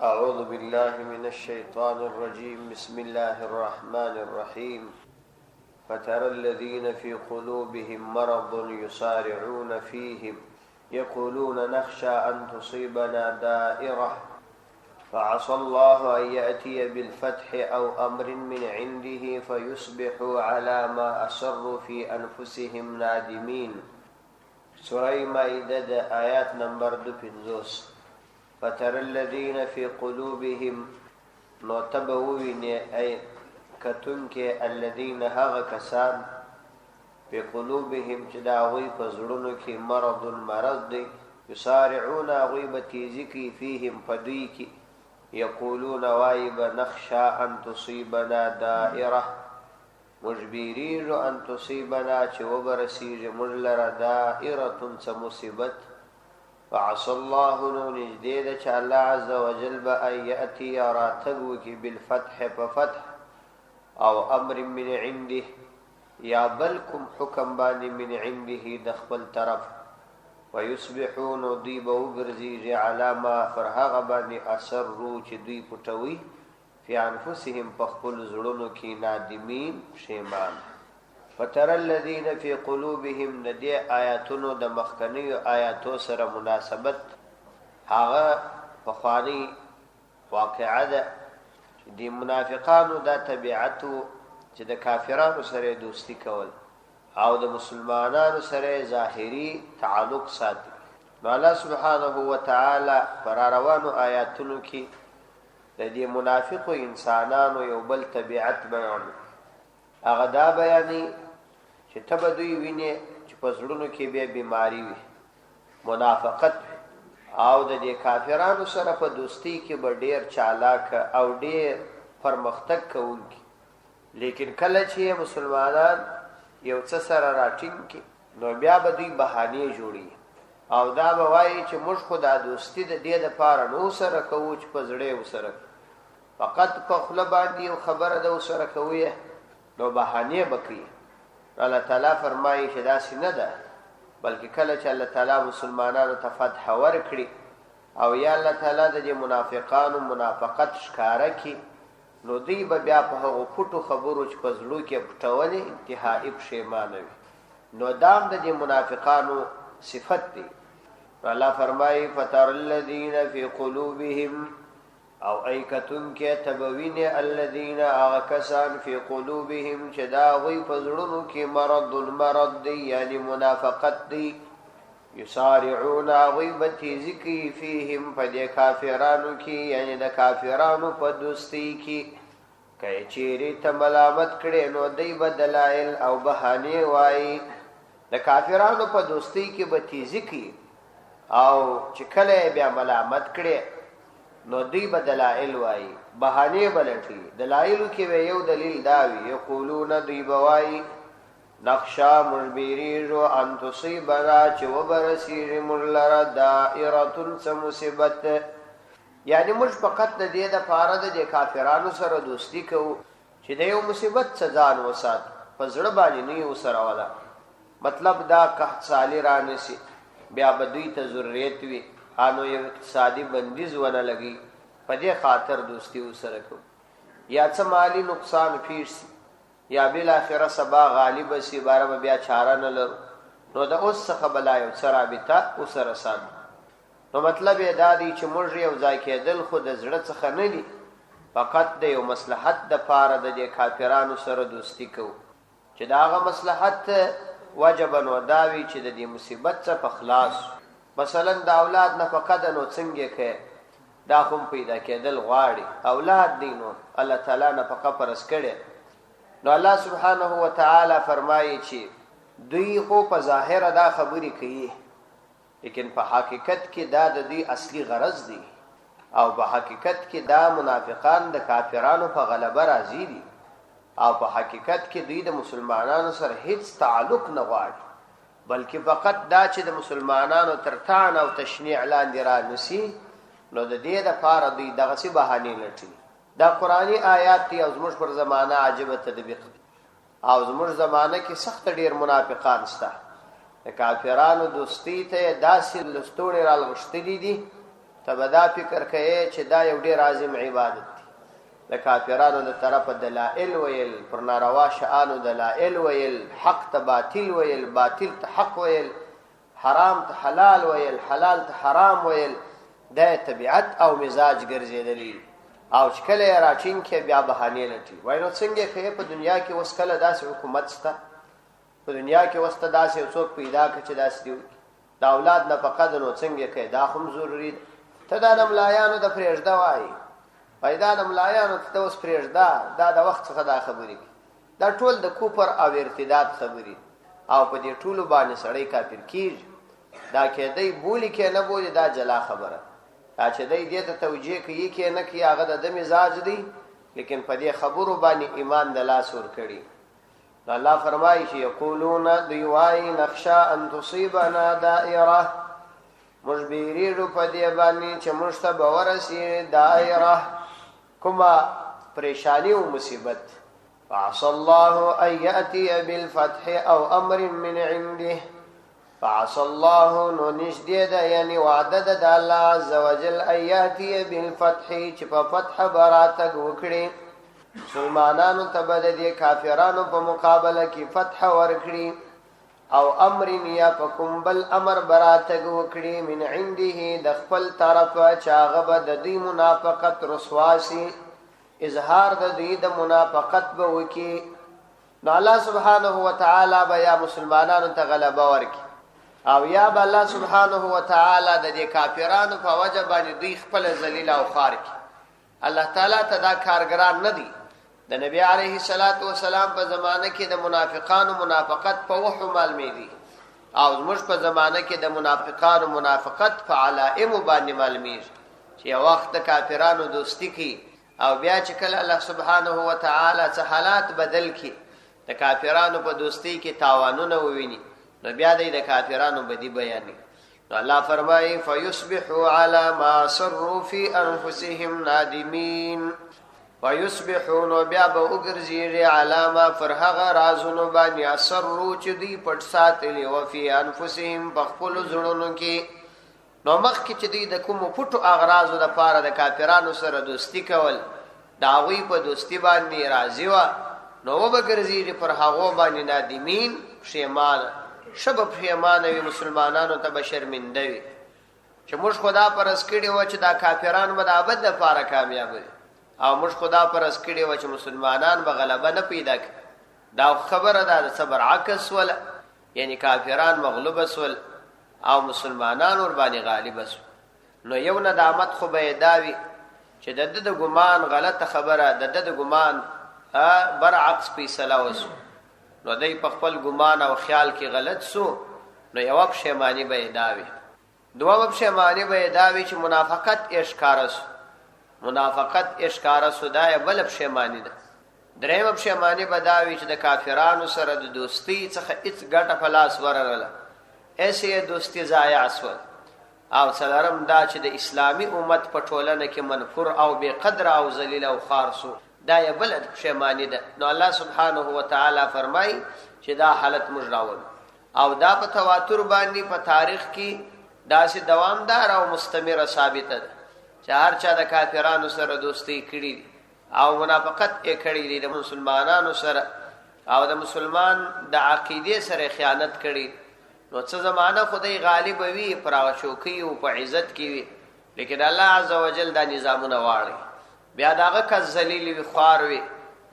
أعوذ بالله من الشيطان الرجيم بسم الله الرحمن الرحيم فترى الذين في قلوبهم مرض يسارعون فيهم يقولون نخشى أن تصيبنا دائرة فعسى الله أن يأتي بالفتح أو أمر من عنده فيصبحوا على ما أسروا في أنفسهم نادمين. سورة مائدة آيات نمبر 2. فترى الذين في قلوبهم نوتبوين أي كتنك الذين هغا كسان في قلوبهم جداوي فزرنك مرض يسارعون غيبتيزكي فيهم فديك يقولون وايب نخشى أن تصيبنا دائرة مجبرين أن تصيبنا چوبرسيج مجلر دائرة سمصيبت فعسى الله نجديد چا الله عز وجل بأن يأتي راتبوك بالفتح ففتح او امر من عنده یا بلکم حکم بانی من عنده دخبل طرف ويصبحون ضيبو برزيج على ما فرهغ بانی اثروا چی دوی پټوي فی انفسهم پخپل زړونو کې نادمین شیمان. فترى الذين في قلوبهم ندی آیاتونو د مخکنی آیاتو سره مناسبت هغه پخوانی واقعه ده. دی منافقانو دا طبیعتو چې د کافرانو سره دوستی کول او د مسلمانانو سره ظاهری تعلق ساتي. نو الله سبحانه و تعالی پر روانو آیاتونو کې د دې منافقو انسانانو یو بل طبیعت بیان هغه دا بیانې چې تبدوی ویني چې په زړونو کې به بیماری وي منافقت او د دې کافرانو سره په دوستی کې به ډیر چالاک او ډیر پرمختګ کوونکی، لیکن کله چې مسلمانان یو څه سره راټینګ کی نو بیا به دوی بهانې جوړي او دا به وایي چې موږ خو دا دوستی د دې لپاره نو سره کوو چې په زړه وسره فقط په خله باندې یو خبره ده وسره کوي نو بهانې بکړي. الله تعالی فرمایي چې داسې نه ده، بلکې کله چې الله تعالی مسلمانانو ته فتح ورکړي او یا الله تعالی د دې منافقانو منافقت ښکاره کړي نو دوی به بیا په هغو پټو خبرو چې په زړو کې پټولې انتهایي پښیمانه وي. نو دام د دې منافقانو صفت دی. الله فرمایي فتر الذین فی قلوبهم او ایکتون کې تبوین الذین اغکسان فی قلوبهم چې دا غوی په زړونو کې مرض دی یعنی منافقت دی. یسارعون غیبتی ذکی فیهم په دې کافرانو کې یعنی د کافرانو په دوستی کې که چیرې ته ملامت کړي نو دی به دلایل او بهانې وایي. د کافرانو په دوستی کې به تیزی کوي او چې کله بیا ملامت کړي نو دی به دلایل وایي بهانې بلټي. دلایلو کې به یو دلیل دا وي یقولون دوی به وایي نخشا مجبریجو ان تصیبنا چې وبرسیږي موږ لره دائرة څه مصیبت، یعنی موږ فقط د دې دپاره د دې کافرانو سره دوستی کوو چې د یو مصیبت څه ځان وسات په زړه باندې نه یې ورسره وله. مطلب دا قحط سالی رانیسي بیا به دوی ته ضرورت وي انو یو اقتصادي بندیز ونه لګي په دې خاطر دوستی ورسره کوو، یا څه مالی نقصان پیښ سي یا بالاخره سبا غالب سی باره بیا چاره نه لرو نو د اوس څخه بلا یو څه رابطه ورسره ساتو. نو مطلب یې دا دی چې موږ یو ځای کېدل خو د زړه څخه نه دي، فقط د یو مصلحت دپاره د دې کافرانو سره دوستی کوو چې د هغه مصلحت وجبا نو دا وي چې د دې مصیبت څخه خلاص. مثلا د اولاد نفقه ده نو څنګه کوي دا خو پیدا کېدل غواړي اولاد دی نو الله تعالی نفقه پرس کړي. نو الله سبحانه و تعالی فرمایي چې دوی خو په ظاهر دا خبرې کوي لیکن په حقیقت کې دا د دوی اصلي غرض دی او په حقیقت کې دا منافقان د کافرانو په غلبه راځي دي او په حقیقت کې دوی د مسلمانانو سره هیڅ تعلق نه غواړي بلکې فقط دا چې د مسلمانانو تر تان او تشنیع لاندې رانیسي نو د دې دپاره دوی دغسې بهانې لټوي. دا قرآنی آیات دی او زموږ پر زمانه عجبه تطبیق او زموږ زمانه کې سخت ډیر منافقان شته د کافرانو دوستی ته داسې لستوڼې رالغښتلي دي ته به دا فکر کوې چې دا یو ډېر عظیم عبادت دی. د کافرانو د طرفه دلائل ویل، پر ناروا شیانو دلائل ویل، حق ته باطل ویل، باطل ته حق ویل، حرام ته حلال ویل، حلال ته حرام ویل، دا طبیعت او مزاج ګرځېدلی. او چې کله یې راټینګ کړې بیا بهانې لټي. وایي نو څنګه کوې؟ په دنیا کې اوس کله داسې حکومت شته، په دنیا کې اوس ته داسې یو څوک پیدا کړه چې داسې دي وکړي، د اولاد نفقه ده، نو څنګه کوې؟ دا خو هم ضروري ده. ته دا د ملایانو د پرېږده وایي، وایي دا د ملایانو ته اوس پرېږده، دا د وخت څخه دا خبرې کوي. دا ټول د کفر او ارتداد خبرې، او په دې ټولو باندې سړی کافر کېږي. دا کېدی بولي کې نه بولي، دا جلا خبره. دا چې دی دې ته توجیه کوي کې نه کوي، هغه د ده مزاج دی، لیکن په دې خبرو باندې ایمان د لاس ورکړي. الله فرمایي چې یقولون دوی وایي نخشا ان تصیبنا دائره، موږ بیریږو په دې باندې چې موږ ته به ورسي دائره، کومه پریشانی او مصیبت. فعسى الله ان یأتي بالفتح او امر من عنده، فعسى الله نو نشدې ده، یعنی وعده ده د الله عز وجل ان یأتي بالفتح، چې په فتح به راتګ وکړي، مسلمانانو ته به د دې کافرانو په مقابله کې فتح ورکړي، او امر یا په کوم بل امر به راتګ وکړي من عنده د خپل طرفه، چې هغه به د دوی منافقت رسوا سي، اظهار د دوی د منافقت به وکړي. نو الله سبحانه وتعالی به یا مسلمانانو ته غلبه ورکړي، او یا به الله سبحانه وتعالی د دې کافرانو په وجه باندې دوی خپل ذلیل او خوار کړي. الله تعالی ته دا کارګران نه دي. د نبی علیه الصلاۃ والسلام په زمانه کې د منافقانو منافقت په وحو معلومې دي، او زموږ په زمانه کې د منافقانو منافقت په علائم باندې معلومیږي، چې یو وخت د کافرانو دوستی کوي، او بیا چې کله الله سبحانه وتعالی څه حالات بدل کړي، د کافرانو په دوستی کې تاوانونه وویني، نو بیا د کافرانو بدی بیانوي. نو الله فرمایي فیصبحوا علی ما سروا فی انفسهم نادمین، ويصبحون بیا به وګرځي علامه پر هغه رازونو باندې اثرو چې دوی پټ ساتلي و فی انفسهم په خپل زړونو کې. نو مخکې چې دوی د کومو پټو اغراضو د پاره د کافرانو سره دوستی کول، د هغوی په دوستی باندې راضي وه، نو وبګرځي پر هغو باندې نادمین، پښیمانه شبه پښیمانه وي، مسلمانانو ته به شرمنده وي چې موږ خدا پرس کړي وه چې دا کافران به د ابد دپاره کامیاب وي، او موږ خدا پرس کړي وه چې مسلمانان به غلبه نه پیدا کړي. دا خبره ده د صبر عکس وله، یعنی کافران مغلوب سول او مسلمانان ور باندې غالب سول. نو یو ندامت خو به یې دا وي چې د ده د ګمان غلطه خبره، د ده د ګمان برعکس فیصله وسو، نو دی په خپل ګمان او خیال کې غلط سو، نو یوه پښیماني به یې دا وي. دومه پښیماني به یې دا وي چې منافقت اشکاره سو، منافقت اشکاره سو، دا یې بله پښیماني ده. درېیمه پښیماني به دا وي چې د کافرانو سره د دوستۍ څخه هېڅ ګټه په لاس ورغله، ایسې یې دوستي ضایع سول. او څلورم دا چې د اسلامي امت په ټولنه کې منفور او بې قدره او ذلیل او خوار سو، دا یې بله پښیماني ده. نو الله سبحانه وتعالی فرمایي چې دا حالت موږ راولو، او دا په تواتر باندې په تاریخ کې داسې دوامدار او مستمره ثابته ده چې هر چا د کافرانو سره دوستي کړي او منافقت یې کړی دی د مسلمانانو سره، او د مسلمان د عقیدې سره خیانت کړي. نو څه زمانه خدای غالب وي پر هغه چوکۍ او په عزت کې وي، لیکن الله عز وجل دا نظامونه واړي، بیا د هغه کس ذلیل وي، خوار وي،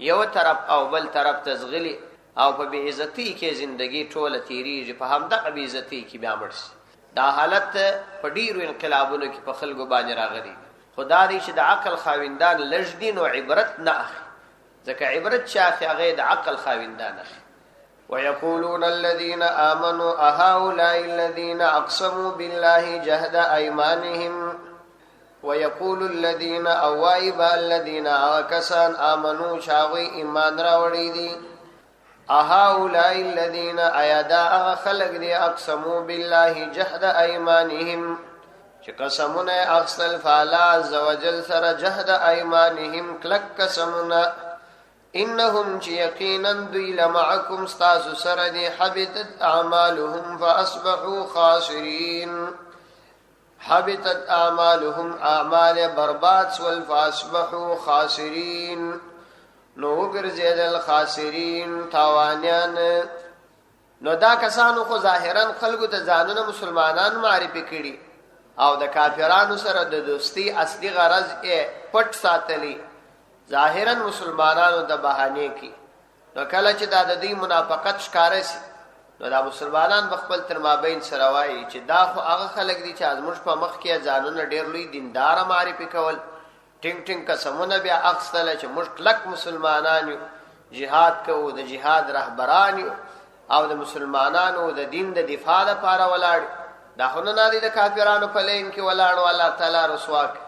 یو طرف او بل طرف ته ځغلي، او په بې عزتۍ کې زندګي ټوله تېرېږي، په همدغه بې عزتۍ کې بیا مړ شي. دا حالت په ډېرو انقلابونو کې په خلکو باندې راغلی. خدا دی چې د عقل خاوندان لږ دي، نو عبرت نه اخلي، ځکه عبرت چې اخلي هغه د عقل خاوندان اخلي. ويقولون الذين آمنوا أهؤلاء الذين أقسموا بالله جهد أيمانهم، ويقول الذين أوائب الذين آكسان آمنوا شاوي إيمان راوړي دي، أهؤلاء الذين أيدا خلق دي أقسموا بالله جهد أيمانهم، چې قسمونه اخستل فعلا عز وجل سره جهد أيمانهم کلک قسمونه، انهم چې یقینا دوی لمعکم ستاسو سره دي، حبطت اعمالهم فاصبحوا خاسرین، حبطت اعمالهم اعمال برباد سول فاصبحوا خاسرین نو وګرځیدل خاسرین تاوانیان. نو دا کسانو خو ظاهرا خلقو ته ځانونه مسلمانان معرفي کړي او د کافرانو سره د دوستی اصلي غرض یې پټ ساتلی، ظاهرا مسلمانانو د بهانه کې. نو کله چې دا د دې منافقت ښکاره شي نو دا مسلمانان بخپل تر مابین سره وایي چې دا خو هغه خلک دي چې ازموږ په مخ کې ځانونه ډېر لوی دیندار معرفي کول، ټینګ ټینګ قسمونه بیا اخستل چې موږ کلک مسلمانان یو، جهاد کوو، د جهاد رهبران یو او د مسلمانانو د دین د دفاع لپاره ولاړ. دا خو نه دي د کافرانو په لین کې ولاړ، الله تعالی رسوا کړي.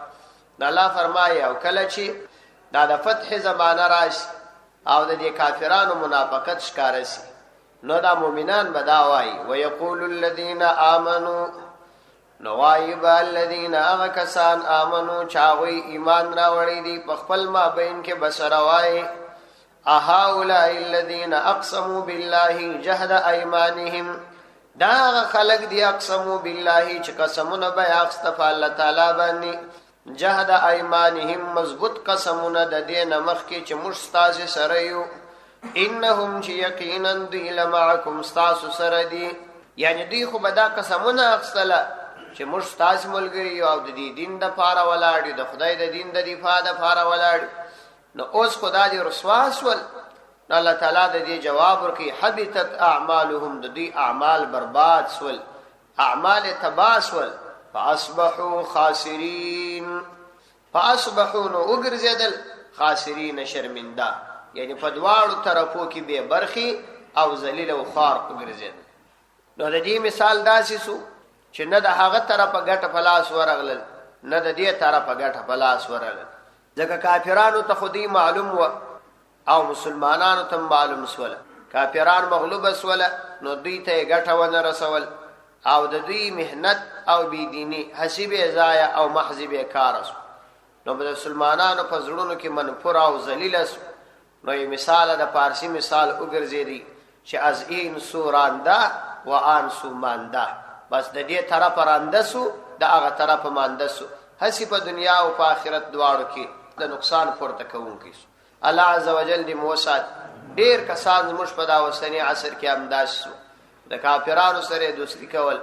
الله فرمایي او کله چې دا د فتح زمانه راشي او د دې کافرانو منافقت ښکاره شي نو دا مؤمنان به دا وایي ویقول الذین آمنوا، نو وایي به الذین هغه کسان آمنو چې هغوی ایمان راوړی دي په خپل مابین کې به سره وایي اهؤلاء الذین اقسموا بالله جهد ایمانهم، دا هغه خلک دي اقسموا بالله چې قسمونه به اخسته په الله تعالی باندې، جهد ایمانهم مضبوط قسمونه د دې نه مخکې چې موږ ستاسو سره یو، انهم چې یقینا دوی لمعکم ستاسو سره دي. یعنی دوی خو به دا قسمونه اخستله چې موږ ستاسو ملګري یو او د دې دین دپاره ولاړ یو، د خدای د دین د دفاع دپاره ولاړ. نو اوس خدا دې رسوا سول. نو الله تعالی د دې جواب ورکړي حبطت اعمالهم، د دوی اعمال برباد سول، اعمال تباه سول. فاصبحوا خاسرین، فاصبحوا نو وګرځېدل خاسرین شرمنده، یعنی په دواړو طرفو کې بې برخې او ذلیل او خوار وګرځېدل. نو د دې مثال داسې سو چې نه د هغه طرفه ګټه په لاس ورغلل نه د دې طرفه ګټه په لاس ورغلل، ځکه کافرانو ته خو دې معلوم و او مسلمانانو ته معلوم سوله. کافران مغلوب سوله نو دوی ته ګټه ونه رسول او د دوی مهنت او بيدینی حسیب ضایع او محض بیکار سو. نو د مسلمانانو په زړونو کې منفور او ذلیل سو. نو یې مثال د پارسی مثال وګرځېدی چې از این سو رانده و آن سو مانده، بس د دې طرف رانده سو د هغه طرف مانده سو، هسې په دنیا او په آخرت دواړو کې د نقصان پورته کوونکی سو. الله عز وجل دې موسات. ډېر کسان زموږ په دا اوسني عصر کې همداسې سو، د کافرانو سره دوستي کول،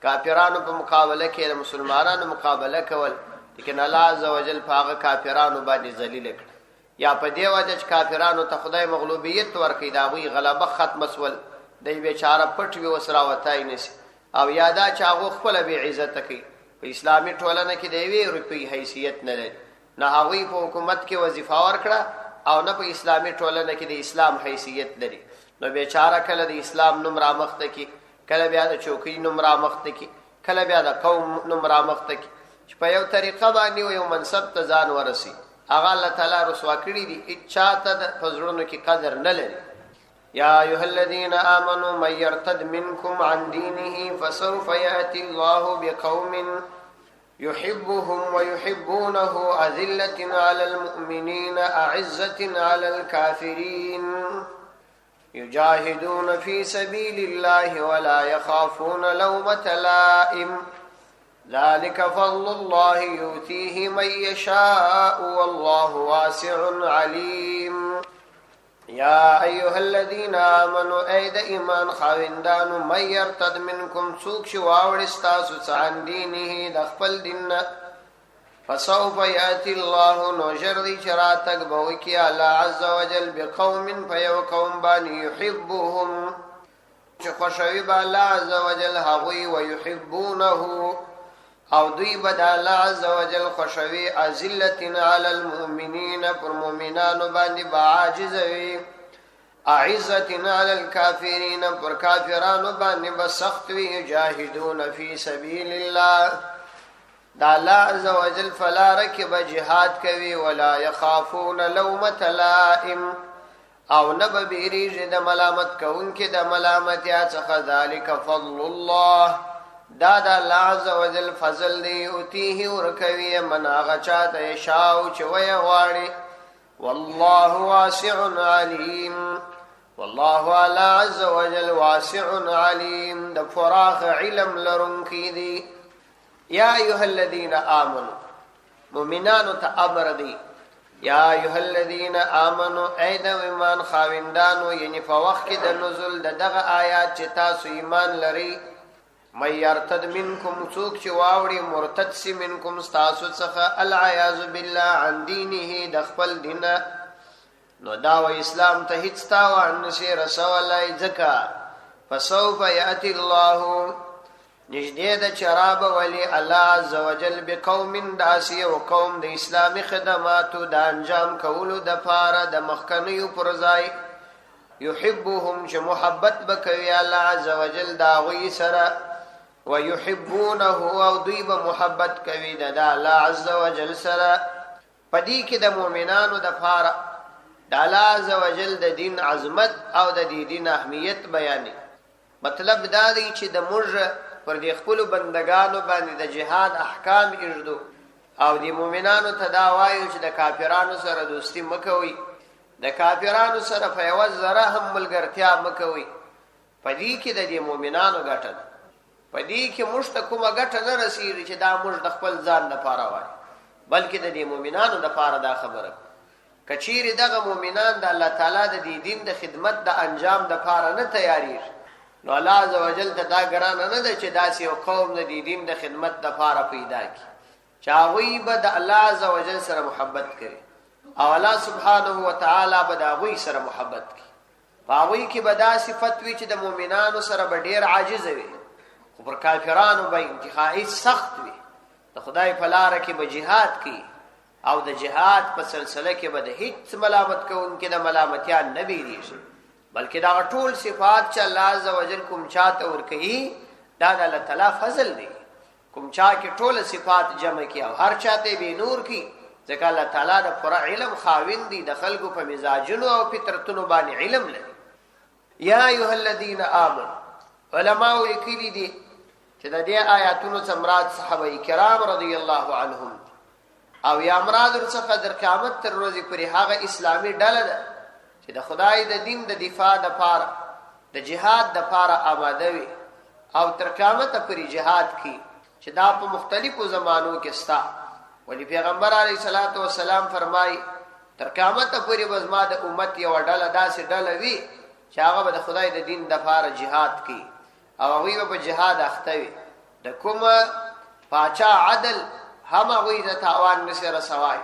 کافرانو په مقابله کې د مسلمانانو مقابله کول، لیکن الله عز وجل په هغه کافرانو باندې ذلیل کړ. یا په دې وجه چې کافرانو ته خدای مغلوبیت ورکړي، د هغوی غلبه ختمه سول، دی بیچاره پټ وي اوس راوتی نشي. او یادا چې هغو خپله بې عزته کوي، په اسلامي ټولنه کې د یوې روپۍ حیثیت نه لري، نه هغوی په حکومت کې وظیفه ورکړه او نه په اسلامي ټولنه کې د اسلام حیثیت لري. نو بیچاره کله د اسلام نوم رامخته کی، کله بیا د چوکۍ نوم رامخته کی، کله بیا د قوم نوم رامخته کی، چې په یو طریقه باندې یو منصب ته ځان ورسي. هغه الله تعالی رسوا کړي دي، هیچا ته په زړونو کې قدر نه لري. یا ایها الذین آمنوا من یرتد منکم عن دینه فسوف یأتی الله بقوم يحبهم ويحبونه أذلة على المؤمنين أعزة على الكافرين يجاهدون في سبيل الله ولا يخافون لومة لائم ذلك فضل الله يؤتيه من يشاء والله واسع عليم. يا أيها الذين آمنوا أيد إيمان خاوندان من يرتد منكم سوق شواور استاسو عن دينه دخل دين فسوف يأتي الله نجر دي شراتك بوكي الله عز وجل بقوم فيو قوم بان يحبهم خوشوي بالله عز وجل هغوي ويحبونه او دوی بد الله عز وجل خوشوي أذلة على المؤمنين پر مؤمنانو باندې باعجز وي، أعزة على الكافرين پر کافرانو باندې بسخت وي، يجاهدون في سبيل الله دا الله عز وجل فلا ركب جهاد کوي ولا يخافون لومة لائم او نب بیریج د ملامت کوونکې د ملامتیا څخه. ذلك فضل الله دا د الله عز وجل فضل دی، یؤتیه ورکوي من هغه چاته یشاء چې ویې غواړي. والله واسع علیم، والله الله عز وجل واسع علیم د فراخ علم لرونکی دی. یا ایها الذین آمنوا مؤمنانو ته امر دی یا ایها الذین آمنوا ای د ایمان خاوندانو یعنی په وخت کې د نزول دغه آیات چې تاسو ایمان لري مَن یرتد منکم څوک چې واوړي مرتد سی منکم ستاسو څخه العیاذ بالله عن دینه د خپل دین نو دا و اسلام ته هیڅ تاوان نشي رسولای ځکه فسوف یأتی الله نجدې د چراب ولی الله عز وجل بقوم داسی او قوم د اسلامي خدماتو د انجام کولو د پاره د مخکنیو پرځای يحبهم چې محبت بکوي الله عز وجل دا غوي سره ويحبونه او دوی به محبت کوي د الله عز وجل سره پدې کې د مؤمنانو د پاره د الله عز وجل د دین عظمت او د دین اهمیت بیانې مطلب دا دی چې د موږ پر دې خپل بندگانو باندې د جهاد احکام اجدو او د مؤمنانو ته دا وایو چې د کافرانو سره دوستی مکوئ د کافرانو سره په یو ذره هم ملګرتیا مکوئ پدې کې د دې مؤمنانو ګټه ده پدې کې موږ ته کومه ګټه نه رسیږي چې دا موږ د خپل ځان لپاره وایو بلکې د دې مؤمنانو لپاره دا خبره کچیر دغه مؤمنان د الله تعالی د دین د خدمت د انجام د لپاره نه تیاریږي نو الله عز وجل ته دا ګران نه ده چې داسې یو قوم د دین د خدمت د لپاره پیدا کی چې هغوی به د الله عز وجل سره محبت کوي او الله سبحانه وتعالی به د هغوی سره محبت کوي په هغوی کې به دا صفت وي چې د مؤمنانو سره به ډېر عاجز وي خو پر کافرانو به انتهایی سخت وي د خدای په لاره کې به جهاد کوي او د جهاد په سلسله کې به د هیڅ ملامت کوونکي د ملامتیا نه بیریږي بلکې دا ټول صفات چې الله عز وجل کوم چاته ورکړي دا د الله تعالی فضل دی کوم چا کې ټول صفات جمع کی او هر چاته به نور کی ځکه الله تعالی د پوره علم خاوند دی د خلقو په مزاجونو او فطرتونو باندې علم لري یا ایها الذین آمنوا علماء لیکلي دي چې د دې آیاتونو څخه صحابه کرام رضی الله عنهم او یا مراد څخه در قیامت تر ورځې پورې هغه اسلامي ډله ده چې د خدای د دین د دفاع لپاره د جهاد لپاره آماده وي او تر قیامت پورې جهاد کوي چې دا په مختلفو زمانو کې ستا ولی پیغمبر علیه الصلاۃ والسلام فرمای تر قیامت پورې بزما د امت یو ډله داسې ډله وي چې هغه د خدای د دین لپاره جهاد کوي او هغه په جهاد اخته وي د کومه پاچا عدل هم هغه د تاوان نشي رسوای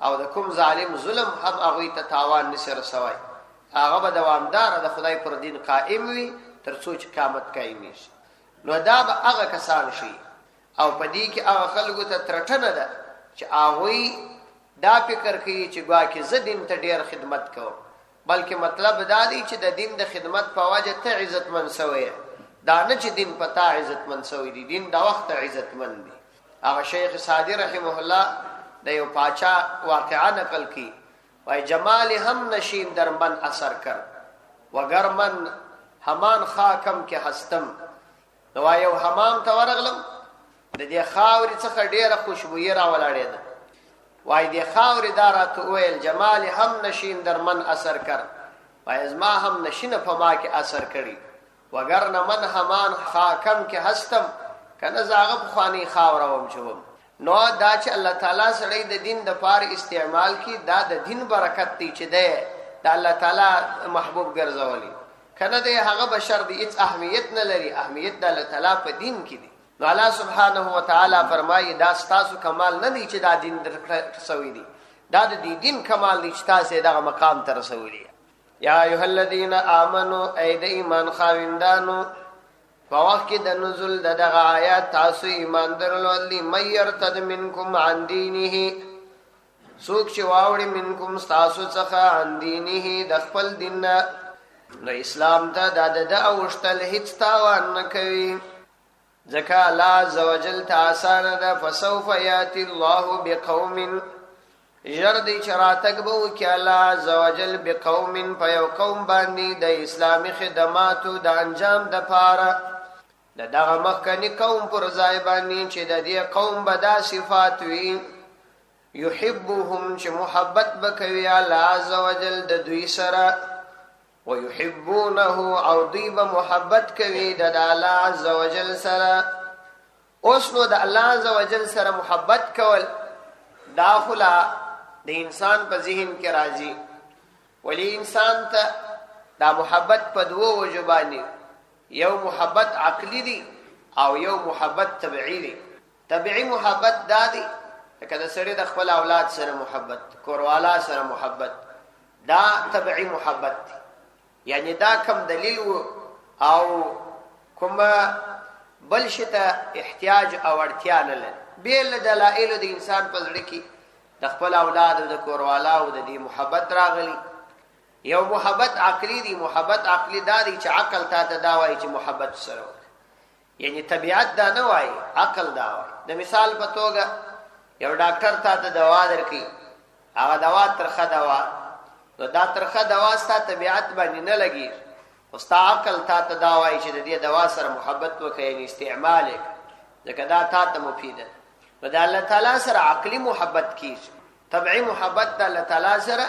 او د کوم ظالم ظلم هم هغه ته تاوان نشي رسوای هغه به دوامدار د خدای پر دین قائم وي تر څو چې قیامت قائم شي نو دا به هغه کسان شي او پدې کې هغه خلکو ته ترټنه ده چې هغه دا فکر کوي چې ګواکې زه دین ته ډیر خدمت کوم بلکې مطلب دا دی چې د دین د خدمت په وجه ته عزتمن شوی دا نه چې دین پتا عزتمن شوی دی دین دا وخت عزتمن دی هغه شیخ سعدی رحمه الله د یو پاچا واقعا نقل کی وای جمال هم نشین در من اثر کر وگر من همان خاکم که هستم نو یو حمام ته ورغلم د دې خاورې څخه ډیره خوشبوئی را ولاړې ده وای دې خاورې دارات ویل جمال هم نشین در من اثر کر وای از ما هم نشینه په ما کې اثر کړي وگر نه من همان خاکم که هستم کنه زاغه په خواني خاورم چوم نو دا چې الله تعالی سره د دین د پار استعمال کی دا د دین برکت دی چې ده د الله تعالی محبوب ګرځولي کنه ده هغه بشر دی هیڅ اهمیت نه لري اهمیت د الله تعالی په دین کې دی نو الله سبحانه و تعالی فرمایي دا ستاسو کمال نه دی چې دا دین درسوي دی دا د دین کمال دی چې تاسو دغه مقام ته رسولي یا ایها الذین آمنوا ای د ایمان خاوندانو فوقت د نزول دغه آیات تاسو ایمان درلودلی مَن یرتد منکم عن دینه سوک چې واوړي منکم تاسو څخه عن دینه د خپل دین نو اسلام ته د اوشتل هیڅ تاوان نه کوي ځکه الله عز وجل تعالی ده فسوف یاتی الله بقوم جردی چراتک بو کې الله عز وجل بقوم په یو قوم باندې د اسلامي خدماتو د انجام د پاره دغه مخکنی قوم پر ځای باندې چې د دې قوم بدا صفات وي يحبهم چې محبت بکوي الله عز وجل د دوی سره ويحبونه او دوی به محبت کوي د الله عز وجل سره اوس نو د الله عز وجل سره محبت کول داخله د انسان په ذهن کې راځي. ولی انسان ته دا محبت په دوه وجو باندې، یو محبت عقلی دی او یو محبت طبيعي دی. طبيعي محبت دا دی لکه د سړي د خپل اولاد سره محبت، کوروالا سره محبت، دا طبيعي محبت دی. یعنی دا کم دلیل او کوم بل شي ته احتیاج او اړتیا نه لري. بیل دلایل د انسان په زړه کې د خپل اولاد او د کوروالا او د دې محبت راغلي. یو محبت عقلی دی. محبت عقلی دا دی چې عقل تا ته دا وایي چې محبت سره وکړه، یعنی طبیعت دا نه وایي، عقل دا وایي. د مثال په توګه یو ډاکټر تا ته دوا درکړي، هغه دوا ترخه دوا، نو دا ترخه دوا ستا طبیعت باندې نه لګي، خو ستا عقل تا ته دا وایي چې د دې دوا سره محبت وکړه، یعنی استعمال یې ځکه دا تا ته مفیده. نو د الله تعالی سره عقلی محبت کیږي. طبیعي محبت د الله تعالی سره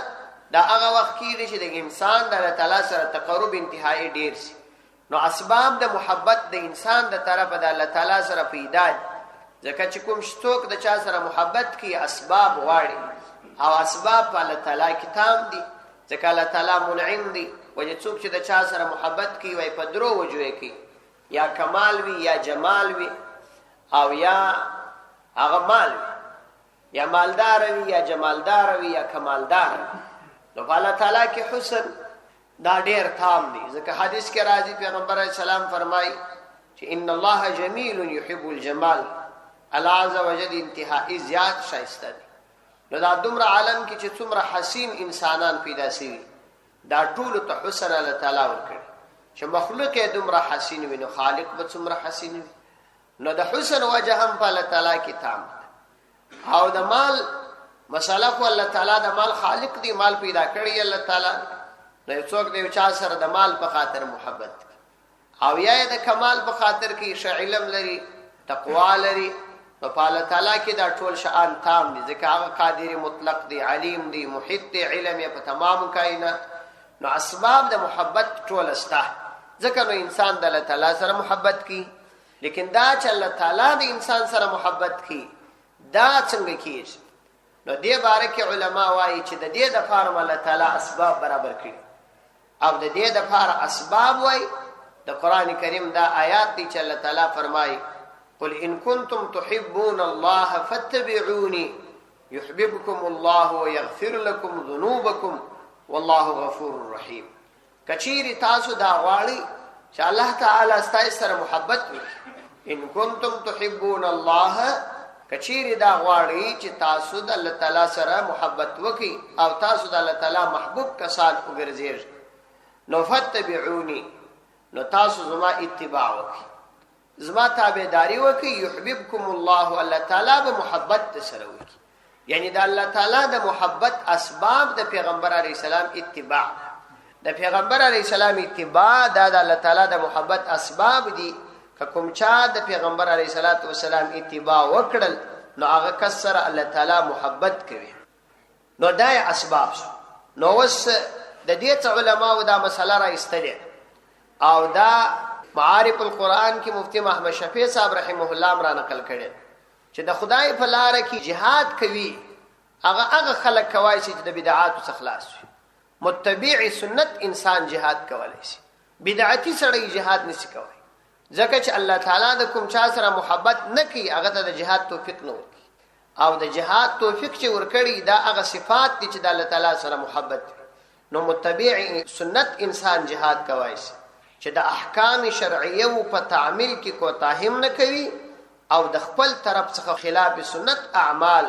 دا هغه وخت کېږي چې د انسان د الله تعالی سره تقرب انتهایی ډیر شي. نو اسباب د محبت د انسان د طرفه د الله تعالی سره پیدا دي، ځکه چې کوم څوک د چا سره محبت کوي اسباب غواړي، او اسباب په الله تعالی کې تام دي، ځکه الله تعالی منعم دی. وجه څوک چې د چا سره محبت کوي وای په درو وجوه کوي، یا کمال وي یا جمال وي او یا هغه مال وي، یا مالدار وي یا جمالدار وي یا کمالدار وي. نو په الله تعالی کې حسن دا ډیر تام دی، ځکه حدیث کې راځي پیغمبر علیه السلام فرمایي چې ان الله جمیل یحب الجمال، الله عز وجل انتهایی زیات شایسته دی. نو دا دومره عالم کې چې څومره حسین انسانان پیدا شوي، دا ټول ته حسن الله تعالی ورکړي. چې مخلوق یې دومره حسین وي نو خالق به څومره حسین وي. نو د حسن وجه هم په الله تعالی کې تام ده. او د مال مسله خو الله تعالی د مال خالق دی، مال پیدا کړی الله تعالی. نو څوک دی چا سره د مال په خاطر محبت او یا د کمال په خاطر کې ش علم لري، تقوا لري، نو په الله تعالی کې دا ټول شان تام دي، ځکه هغه قادر مطلق دی، علیم دی، محیط دی، علم یې په تمام کائنات. نو اسباب د محبت ټول استه، ځکه نو انسان د الله تعالی سره محبت کوي. لیکن دا چې الله تعالی د انسان سره محبت کوي دا څنګه کیږي؟ نو دې باره کې علما وایي چې د دې د فارم الله تعالی اسباب برابر کړي، او د دې د فار اسباب وایي د قران کریم دا آیات دي چې الله تعالی فرمایي قل ان کنتم تحبون الله فاتبعوني يحببكم الله ويغفر لكم ذنوبكم والله غفور رحيم. کچيري تاسو دا غواړي چې الله تعالی ستاسو سره محبت وکړي، ان کنتم تحبون الله، کچيري دا غواړي چې تاسو د الله تعالی سره محبت وکړي او تاسو د الله تعالی محبوب کسان وګرځئ، نو فتبعوني، نو تاسو زما اتباع وکړئ، زما تابعداري وکړئ. يحببكم الله، الله تعالی به محبت سره وکړي. یعنی د الله تعالی د محبت اسباب د پیغمبر علیه السلام اتباع، د پیغمبر علیه السلام اتباع دا د الله تعالی د محبت اسباب دي. که کوم چا د پیغمبر علیه السلام اتباع وکړل نو هغه کسر الله تعالی محبت کوي. نو دا اسباب شو. نو وس د دې علماء دا مسله را استدل او دا معارف القرآن کې مفتی محمد شفیع صاحب رحمه الله را نقل کړي چې د خدای په لار کې jihad کوي هغه خلک کوي چې د بدعات څخه خلاص وي. متبع سنت انسان jihad کولای شي، بدعتي سړی jihad نشي کولای، ځکه چې الله تعالی د کوم چا سره محبت نه کوي هغه ته د jihad توفیق نه ورکړي، او د jihad توفیق چې ورکړي دا هغه صفات دي چې د الله تعالی سره محبت. نو متبع سنت انسان jihad کوي چې د احکام شرعیه په تعمیل کې کوتاهم نه کوي او د خپل طرف څخه خلاف سنت اعمال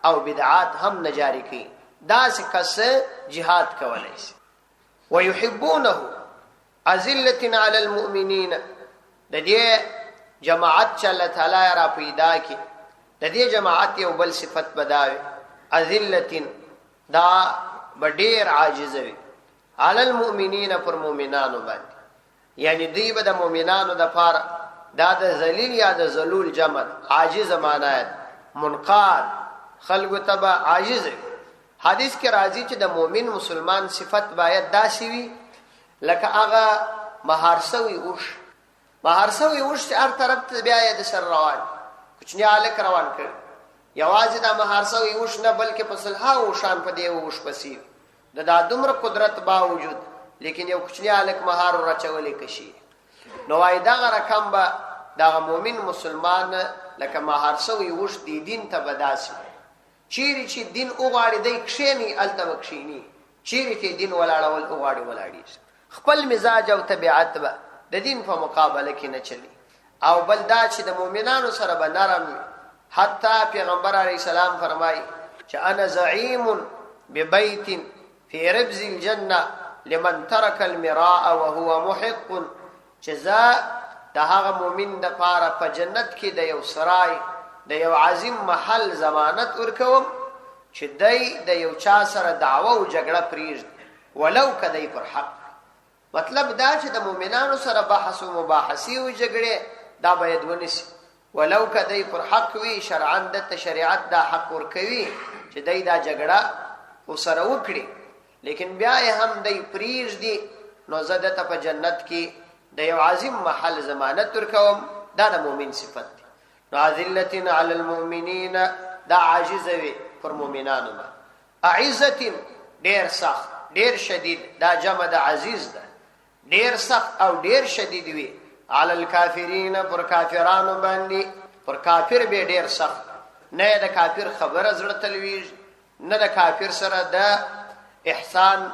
او بدعات هم نه جاری کوي. دا څه jihad کولای شي. ويحبونه اذله على المؤمنين، د دې جماعت چې الله تعالی را پیدا کی، د دې جماعت یو بل صفت بداوي اذله، دا بډیر عاجز وي، على المؤمنين پر مؤمنانو باندې، یعنی دی به د مؤمنانو د پاره دا د ذلیل یا د ذلول جمع عاجز معنی منقاد خلق تبع عاجز. حدیث کې راځي چې د مؤمن مسلمان صفت باید داسې وي لکه هغه مهار سوی اوش چې هر طرف ته بیا د سر روان، کوچنی هلک روان کړ یوازې دا مهار سوی اوښ نه بلکې په سلهاوو اوښان په دې اوښ پسې د دا دومره قدرت باوجود لیکن یو کوچنی هلک مهار ورچولی کشي نو وایي دغه رقم به دغه مؤمن مسلمان لکه مهار سوی اوښ دی دین ته به داسې چیرې چې دین وغواړي دی کښېني هلته به کښېني چیرې چې دین ولاړول وغواړي ولاړېږي خپل مزاج او طبیعت به د دین په مقابله کې نه چلی او بل دا چې د مؤمنانو سره به نرم وي حتی پیغمبر علیه السلام فرمایي چې انا زعیم ببیت فی ربز الجنه لمن ترک المراء وهو محق چې زه د هغه مؤمن دپاره په جنت کې د یو سرای د یو عظیم محل ضمانت ورکوم چې دی د یو چا سره دعوه او جګړه پرېږدي ولو که دی پر حق مطلب دا چې د مؤمنانو سره بحث و مباحثې او جګړې دا باید ونیسي ولو که دی پر حق وي شرعا دته شریعت دا حق ورکوي چې دی دا جګړه ورسره وکړي لیکن بیا یې هم دی پرېږدي نو زه دته په جنت کې د یو عظیم محل ضمانت ورکوم دا د مؤمن صفت دی نو اذلة علی المؤمنین دا عاجزه وي پر مؤمنانو باندې اعزة ډېر سخت ډېر شدید دا جمع د عزیز ده ډېر سخت او ډېر شدید وي علی الکافرین پر کافرانو باندې پر کافر به ډېر سخت نه د کافر خبره زړه تلویږي نه د کافر سره د احسان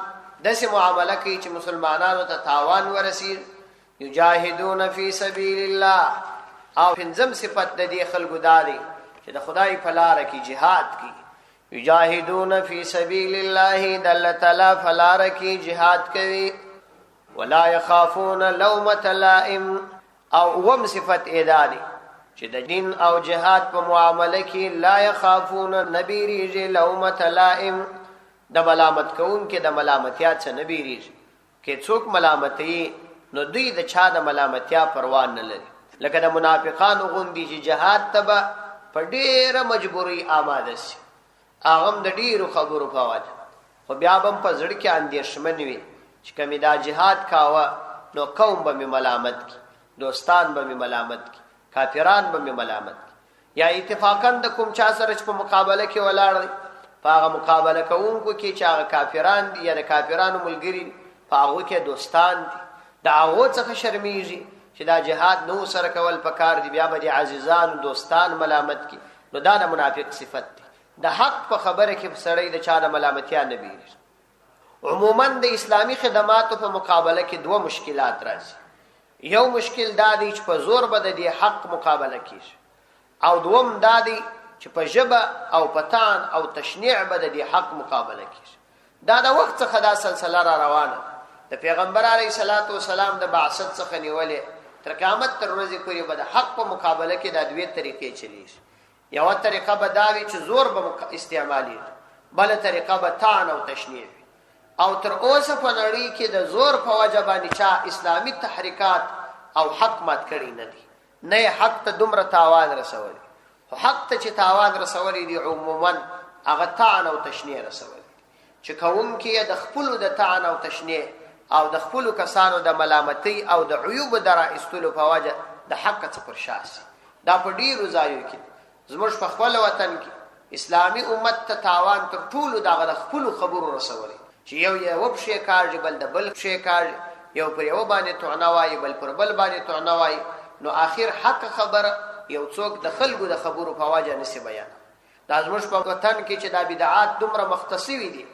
داسې معامله کوي چې مسلمانانو ته تاوان ورسیږي یجاهدون فی سبیل الله او پنځم صفت د دې خلکو دا دی چې د خدای په لاره کې جهاد کوي یجاهدون فی سبیل الله د الله تعالی په لاره کې جهاد کوي ولا يخافون لومة لائم او وم صفت اداري چې د دین او جهاد په معامله کې لا يخافون نبیریږي لومة لائم د ملامت کوون کې د ملامتیا څخه نبیریږي کې څوک ملامتي نو دوی د چا د ملامتیا پروا نه لري لکه د منافقانو غوندي چې جهاد ته په ډیره مجبوري آماده شي هغه د ډیرو خبرو په وجه خو بیا هم په زړه کې اندېښمن وي چې کمی دا جهاد کاوه نو قوم به ملامت کی دوستان به ملامت کی کافران به ملامت کی یا اتفاقا د کوم چا سره په مقابله کې ولاړ په هغه مقابله کوونکو کې چې هغه کافران دي یا د کافرانو ملګری په هغه کې دوستان دي دا هغه څخه شرمېږي چې دا جهاد نو سره کول پکار دی بیا به د عزیزان دوستان ملامت کی نو دا د منافق صفت دی د حق په خبره کې سړی د چا د ملامتیا نه بیریږي عموما د اسلامی خدماتو په مقابله کې دوه مشکلات راځي یو مشکل دا دی چې په زور به د حق مقابله کیږي او دوم دا دی چې په ژبه او پتان او تشنیع به د حق مقابله کیږي دا د وخت څخه دا سلسله را روانه د پیغمبر علیه الصلاۃ والسلام د بعثت څخه نیولې تر قیامت تر ورځې پورې به د حق په مقابله کې د دوه طریقې چلیږي یو طریقه به دا وي چې زور به استعمالي بل طریقه به تان او تشنیع او تر اوسه په نړۍ کې د زور په وجه باندې چا اسلامي تحریکات او حق مات کړی نه دي نه حق ته دومره تاوان رسولي خو حق ته چې تاوان رسولي دي عموما هغه تان او تشنیع رسولي چې کوونکي د خپل د تان او تشنیع او د خپل کسانو د ملامتي او د عیوب درا استلو په وجه د حق څخه پر شاسي دا په ډیرو ځایو کې زموږ په خپل وطن کې اسلامي امت ته تاوان تر ټولو د خپل خبرو رسولي چې یو بشي کار بل د بل شي کار یو پر یو باندې تعنوي بل پر بل باندې تعنوي نو اخر حق خبر یو څوک د خلکو د خبرو په وجه نسی بیان دا زموږ په وطن کې چې د بدعات دومره مختصي دي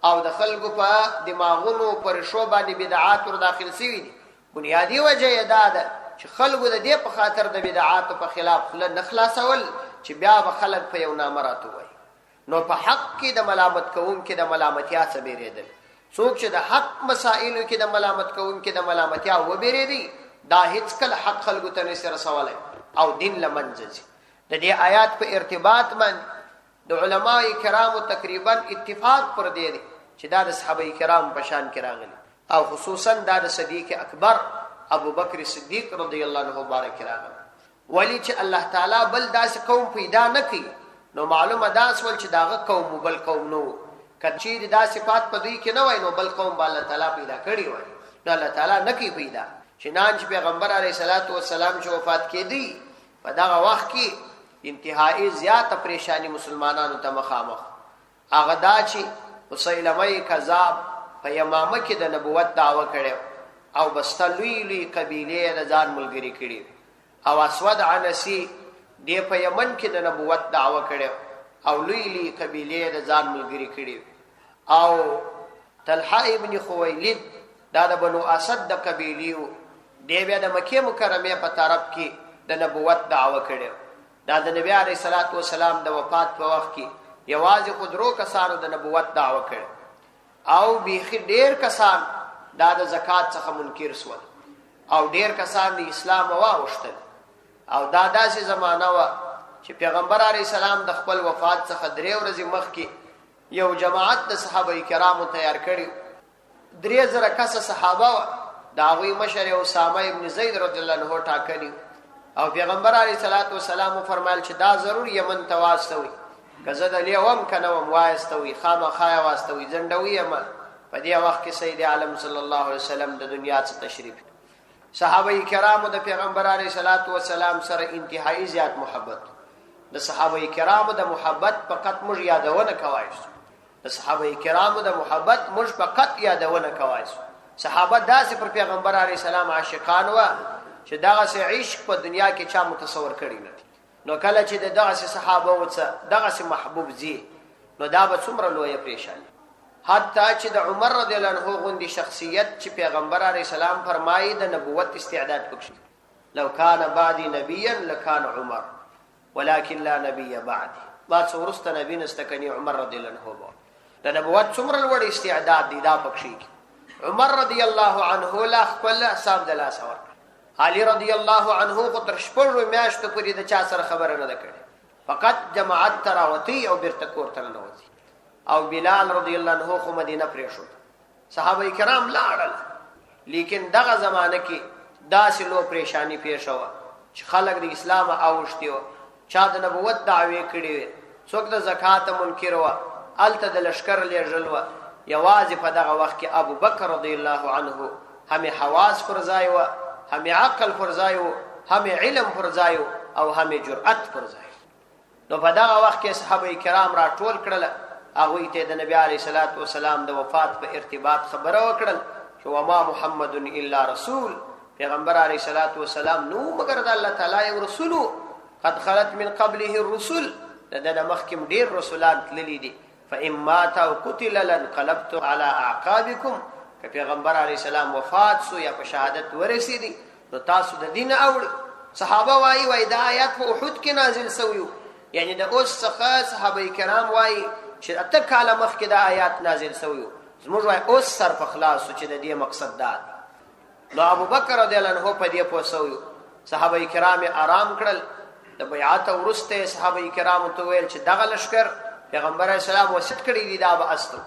او د خلکو په دماغونو پر شو باندې بدعات ور داخل شوي دي بنیادی وجه یې دا ده چې خلکو د دې په خاطر د بدعات په خلاف نه خلاصول چې بیا به خلک په یو نامراتو وي نو په حق کې د ملامت کوونکو د ملامتیا څخه بیریدل څوک چې د حق مسائلو کې د ملامت کوونکو د ملامتیا و بیریدي دا هیڅ کله حق خلکو ته نشي رسولای او دین لمنځي د دې آیات په ارتباط باندې د علماء کرامو تقریبا اتفاق پر دی چې دا د صحابه کرام په شان کې راغلي او خصوصا دا د صدیق اکبر ابو بکر صدیق رضی الله عنه مبارک راغلی ولی چې الله تعالی بل داس قوم پیدا نه کړي نو معلومه دا سول چې داغه قوم بل قوم نو کچې دا صفات په دوی کې نه وای نو بل قوم به الله تعالی پیدا کړي وای نو الله تعالی نه کی پیدا چې نن پیغمبر علیه الصلاۃ والسلام چې وفات کړي په دا وخت کې انتهایی زیاته پریشانی مسلمانانو ته مخامخ. هغه دا چې مسیلمه کذاب په یمامه کې د نبوت دعوه کړې او بسته لوی لوی قبیلې د ځان ملګري کړي، او اسود عنسی دی په یمن کې د نبوت دعوه کړې او لوی لوی قبیلې د ځان ملګري کړي، او طلحه ابن خویلد دا د بنو اسد د قبیلیو دی بیا د مکه مکرمه په طرف کې د نبوت دعوه کړې. دا د نبی علیه الصلاۃ والسلام د وفات په وخت کې یوازې خودرو کسانو د نبوت دعوه کړې، او بیخي ډیر کسان دا د زکات څخه منکر شول او ډیر کسان د اسلام واوښتل. او دا داسې زمانہ و چې پیغمبر علیه السلام د خپل وفات څخه 3 ورځې مخکې یو جماعت د صحابه کرامو تیار کړي. 3000 کس صحابه و، د هغوی مشر اسامه ابن زید رضی الله عنه ټاکلی، او پیغمبر علیه الصلاۃ والسلام فرمایل چې دا ضرور یمن ته واستوي، که زه دلې وم که نه وم واستوي، خامخا یې واستوي، ځنډوي یم. په دې وخت کې سید عالم صلی الله علیه وسلم د دنیا څخه تشریف. صحابه کرامو د پیغمبر علیه الصلاۃ والسلام سره انتهایی زیات محبت. د صحابه کرامو د محبت فقط موږ یادونه کوای شو، د صحابه کرامو د محبت موږ فقط یادونه کوای شو. صحابه داسې پر پیغمبر علیه السلام عاشقان و چې دغه عشق په دنیا کې چا متصور کړی نه. نو کله چې دغه صحابه وڅ دغه محبوب زی، نو دا به څومره لوی پریشانی. حتی چې د عمر رضی الله عنه غوندي شخصیت چې پیغمبر علیه السلام فرمایي د نبوت استعداد پکښ، لو کان بعدی نبیا لکان عمر ولكن لا نبی بعدی. ما څورست نبی نستکنی عمر رضی الله عنه د نبوت څومره لوړ استعداد دی دا پکښ. عمر رضی الله عنه لا خپل حساب د لاس ور. علی رضی الله عنه خو تر شپږو میاشتو پورې د چا سره خبره نه کړې، فقط جماعت تراوتی او بیرته کور ته ننوځي. او بلال رضی الله عنه خو مدینه پرېښود. صحابه کرام لاړل، لیکن دغه زمانه کې داسې لو پریشانی پیښ شوه چې خلک د اسلام اوښتي وو، چا د نبوت دعوې کړې وې، څوک د زکات منکر وو، هلته د لشکر لیږل وه. یوازې په دغه وخت کې ابو بکر رضی الله عنه هم حواس پر ځای وه، هم عقل پر ځای و، هم علم پر ځای و، او هم جرأت پر ځای. نو په دغه وخت کې صحابه کرام را ټول کړل، هغوی ته د نبی علیه الصلاۃ والسلام د وفات په ارتباط خبره وکړل چې وما محمد الا رسول، پیغمبر علیه الصلاۃ والسلام نو مگر د الله تعالی یو رسول، قد خلت من قبله الرسل، د مخکې ډیر رسولان تللي دي. فإن مات او قتل لانقلبت على اعقابكم، که پیغمبر علیه السلام وفات سو یا په شهادت ورسېدي نو تاسو د دین اوړي. صحابه وایي دا آیات په احد کې نازل شوی، یعنی د اوس څخه صحابه کرام وایي چې 8 کاله مخکې دا آیات نازل شوی، زموږ وایي اوس سر په خلاص چې د دې مقصد دا. نو ابو بکر رضی الله عنه په دې پوه شوی. صحابه کرام آرام کړل. د بیعت وروسته صحابه کرام ته ویل چې دغه لشکر پیغمبر علیه السلام وصیت کړی دی دا به استو.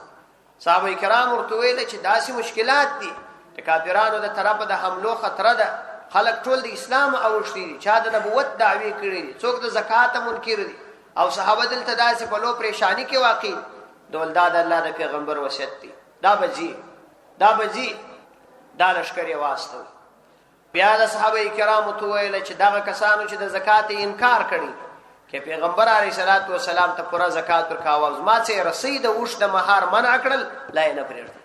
صحابه کرام ورته ویل چې داسې مشکلات دي، د کافرانو د طرفه د حملو خطر ده، خلک ټول د اسلام اوښتي دي، چا د نبوت دعوې کړي دي، څوک د زکات منکر دي، او صحابه دلته داسې په لو پریشانی کې واقع دول. دا د الله د پیغمبر وصیت دی، دا بځي دا لشکر یې واستو. بیا د صحابه کرامو ته ویل چې دغه کسانو چې د زکات انکار کړي چې پیغمبر علیه الصلاۃ والسلام ته پوره زکات ورکاوه، ما څه رسید اوښ د مهار منع کړل، لا یې نه پرېږدم.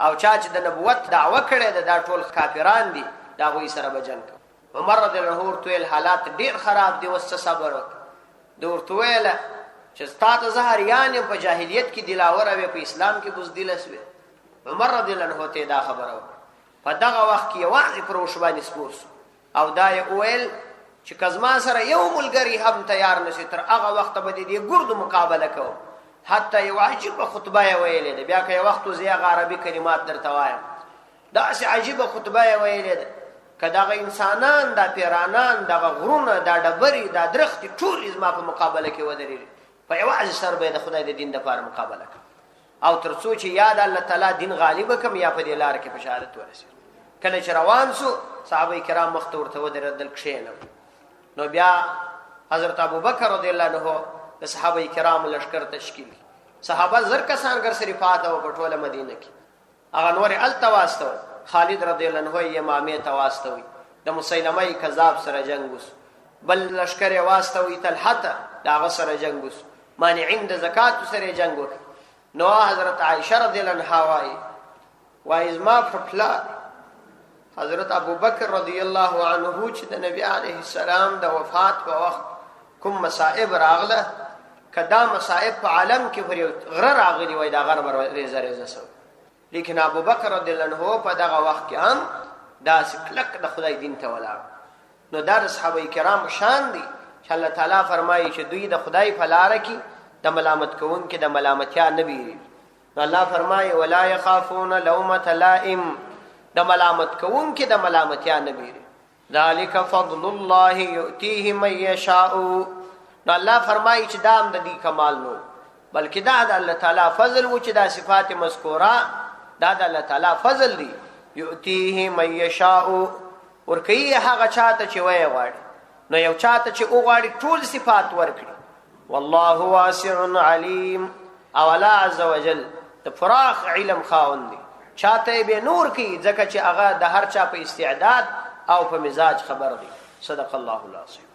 او چا چې د نبوت دعوه کړې ده دا ټول کافران دي، دا هغوی سره به جنګ کوي. عمر رضی الله عنه ورته ویل حالات ډېر خراب دي، اوس څه صبر وکړه. ده ورته ویله چې ستا ته زه هریان یم، په جاهلیت کې دلاوره وې، په اسلام کې بزدله شوې. عمر رضی الله عنه ته دا خبره وکړه. په دغه وخت کې یوازې پر اوښ باندې سپور شو، او دا یې وویل چې که زما سره یو ملګری هم تیار نشي تر هغه وخته به د دې ګردو مقابله کوم. حتی یو عجیبه خطبه یې ویلې ده، بیا که یو وخت زه هغه عربي کلمات درته وایم، داسې عجیبه خطبه یې ویلې ده که دغه انسانان، دا پیرانان، دغه غرونه، دا ډبرې، دا درختې ټولې زما په مقابله کې ودرېږي، په یوازې سر به یې د خدای د دین دپاره مقابله کوم، او تر څو چې یا د الله تعالی دین غالبه کړم یا په دې لاره کې په شهادت ورسېږم. کله چې روان سو صحابه کرام مخ ته ورته ودرېدل، کښېنه. نو بیا حضرت ابو بکر رضی الله عنه د صحابه کرامو لشکر تشکیل، صحابه زر کسان ګر سری فاته او په ټوله مدینه کې هغه نور الته واستول. خالد رضی الله عنه یې امامې ته واستوي، د مسیلمه کذاب سره جنگ وس. بل لشکر یې واستوي طلحه ته د هغه سره جنګ وسو مانعین د زکات سره جنگ وکړ نو حضرت عائشه رضی الله عنها وایي زما په پلار حضرت ابوبکر رضی الله عنه چې د نبی علیه السلام د وفات په وخت کوم مصائب راغله کدا مصائب په عالم کې پر غره راغلي وای دا غره بر ریزه ریزه سو لیکن ابوبکر رضی الله عنه په دغه وخت کې هم داسې کلک د خدای دین ته ولاړ نو دا صحابه کرام شان دي چې الله تعالی فرمایي چې دوی د خدای په لار کې د ملامت کوونکو د ملامتیا نه بیریږي نو الله فرمایي ولا يخافون لومة لائم د ملامت کوونکو د ملامتیا نه بیریږي ذالک فضل الله یؤتیه من یشاء نو الله فرمایي چې دا هم د دې کمال نو بلکې دا د الله تعالی فضل و چې دا صفات مذکوره دا د الله تعالی فضل دی یؤتیه من یشاء ورکوي هغه چاته چې وایي غواړي نو یو چاته چې وغواړي ټول صفات ورکړي والله واسع علیم او الله عز وجل د فراخ علم خاوند دی چاته به نور کی ځکه چې هغه د هر چا په استعداد او په مزاج خبر دی صدق الله العظیم